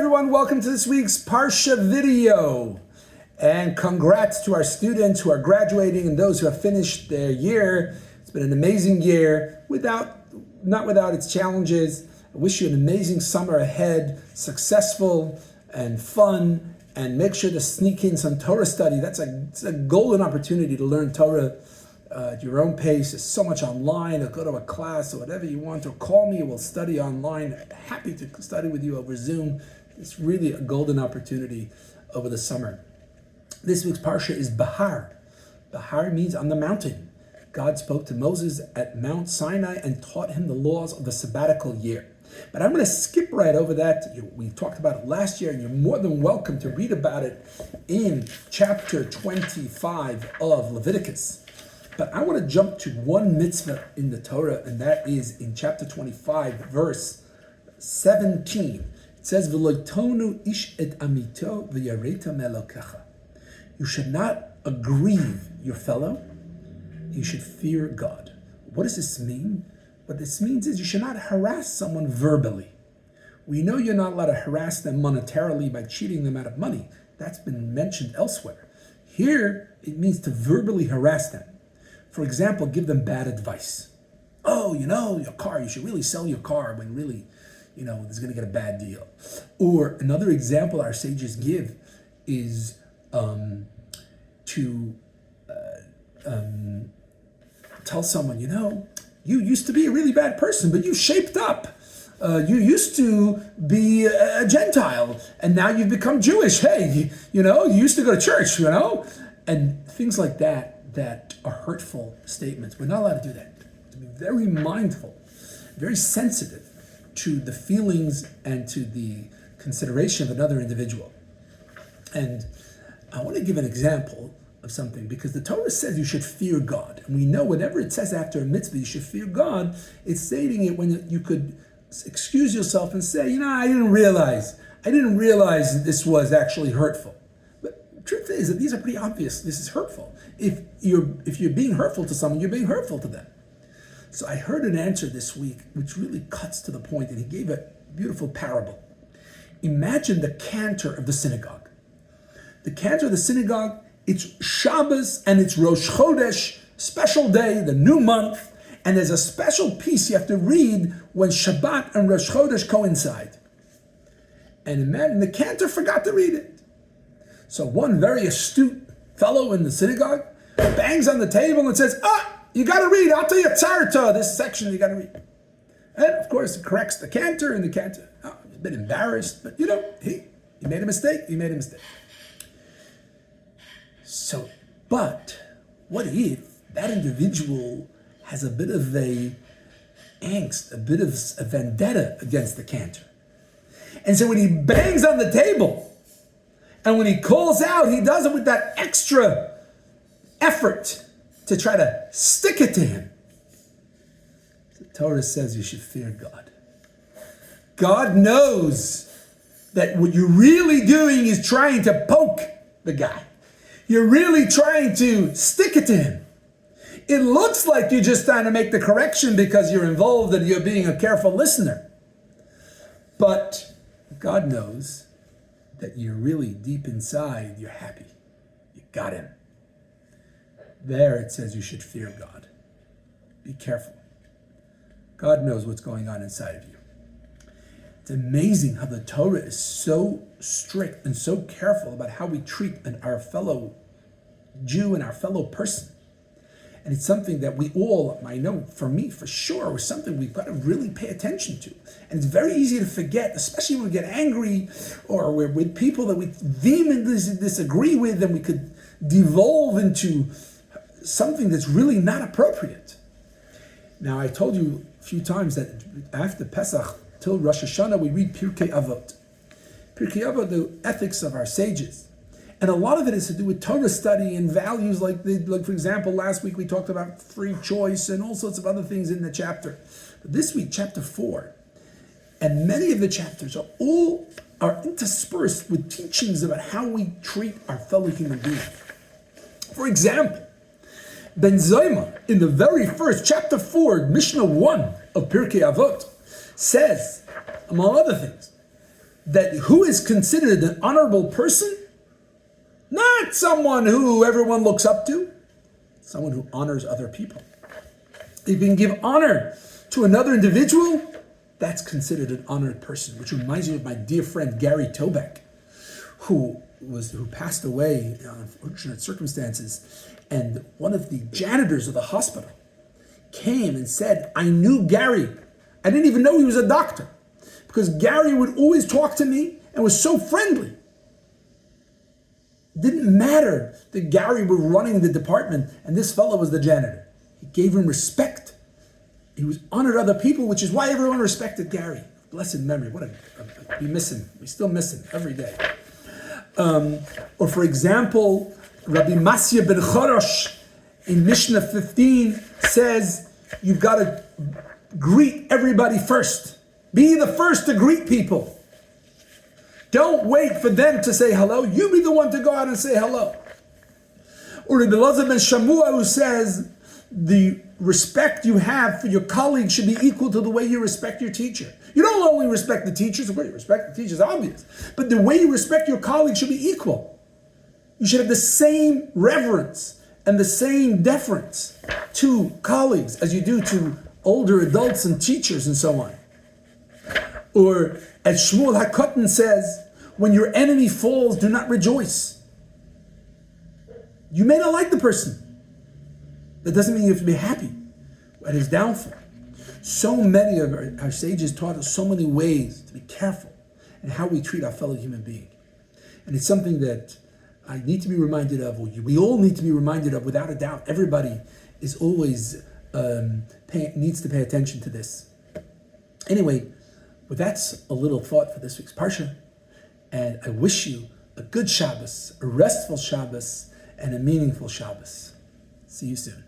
everyone, welcome to this week's Parsha video. And congrats to our students who are graduating and those who have finished their year. It's been an amazing year, not without its challenges. I wish you an amazing summer ahead, successful and fun, and make sure to sneak in some Torah study. It's a golden opportunity to learn Torah at your own pace. There's so much online, or go to a class or whatever you want, or call me, we'll study online. Happy to study with you over Zoom. It's really a golden opportunity over the summer. This week's Parsha is Behar. Behar means on the mountain. God spoke to Moses at Mount Sinai and taught him the laws of the sabbatical year. But I'm going to skip right over that. We talked about it last year, and you're more than welcome to read about it in chapter 25 of Leviticus. But I want to jump to one mitzvah in the Torah, and that is in chapter 25, verse 17. It says, "V'loitonu ish et amito v'yareta melokecha." You should not aggrieve your fellow. You should fear God. What does this mean? What this means is you should not harass someone verbally. We know you're not allowed to harass them monetarily by cheating them out of money. That's been mentioned elsewhere. Here, it means to verbally harass them. For example, give them bad advice. Oh, your car, you should really sell your car when really, it's going to get a bad deal. Or another example our sages give is to tell someone, you used to be a really bad person, but you shaped up. You used to be a Gentile, and now you've become Jewish. Hey, you used to go to church, and things like that are hurtful statements. We're not allowed to do that. To be very mindful, very sensitive to the feelings and to the consideration of another individual. And I want to give an example of something, because the Torah says you should fear God. And we know whenever it says after a mitzvah you should fear God, it's stating it when you could excuse yourself and say, I didn't realize that this was actually hurtful. But the truth is that these are pretty obvious. This is hurtful. If you're being hurtful to someone, you're being hurtful to them. So I heard an answer this week which really cuts to the point, and he gave a beautiful parable. Imagine the cantor of the synagogue. The cantor of the synagogue, it's Shabbos and it's Rosh Chodesh, special day, the new month, and there's a special piece you have to read when Shabbat and Rosh Chodesh coincide. And imagine the cantor forgot to read it. So one very astute fellow in the synagogue bangs on the table and says, you got to read, Ata Yatzarta, this section you got to read. And of course, it corrects the cantor, and the cantor, he's a bit embarrassed, but he made a mistake, So, but what if that individual has a bit of a angst, a bit of a vendetta against the cantor? And so when he bangs on the table, and when he calls out, he does it with that extra effort to try to stick it to him. The Torah says you should fear God. God knows that what you're really doing is trying to poke the guy. You're really trying to stick it to him. It looks like you're just trying to make the correction because you're involved and you're being a careful listener. But God knows that you're really deep inside, you're happy. You got him. There it says you should fear God. Be careful. God knows what's going on inside of you. It's amazing how the Torah is so strict and so careful about how we treat our fellow Jew and our fellow person. And it's something that we all, I know for me, for sure, is something we've got to really pay attention to. And it's very easy to forget, especially when we get angry or we're with people that we vehemently disagree with, and we could devolve into something that's really not appropriate. Now, I told you a few times that after Pesach till Rosh Hashanah, we read Pirkei Avot. Pirkei Avot, the ethics of our sages. And a lot of it is to do with Torah study and values, like for example, last week we talked about free choice and all sorts of other things in the chapter. But this week, chapter 4, and many of the chapters are interspersed with teachings about how we treat our fellow human beings. For example, Ben Zoma, in the very first, chapter 4, Mishnah 1 of Pirkei Avot, says, among other things, that who is considered an honorable person? Not someone who everyone looks up to, someone who honors other people. If you can give honor to another individual, that's considered an honored person, which reminds me of my dear friend Gary Tobeck, who passed away in unfortunate circumstances. And one of the janitors of the hospital came and said, I knew Gary. I didn't even know he was a doctor, because Gary would always talk to me and was so friendly. It didn't matter that Gary was running the department and this fellow was the janitor. He gave him respect. He was honored other people, which is why everyone respected Gary. Blessed memory. We miss him. We still miss him every day. Or for example, Rabbi Masya ben Chorosh in Mishnah 15 says, you've got to greet everybody first. Be the first to greet people. Don't wait for them to say hello. You be the one to go out and say hello. Or Rabbi Elazar ben Shamua, who says, the respect you have for your colleagues should be equal to the way you respect your teacher. You don't only respect the teachers, the way you respect the teachers, obvious, but the way you respect your colleagues should be equal. You should have the same reverence and the same deference to colleagues as you do to older adults and teachers and so on. Or as Shmuel HaKotan says, when your enemy falls, do not rejoice. You may not like the person. That doesn't mean you have to be happy at his downfall. So many of our sages taught us so many ways to be careful in how we treat our fellow human being. And it's something that I need to be reminded of, or we all need to be reminded of, without a doubt. Everybody is always needs to pay attention to this. Anyway, well, that's a little thought for this week's Parsha. And I wish you a good Shabbos, a restful Shabbos, and a meaningful Shabbos. See you soon.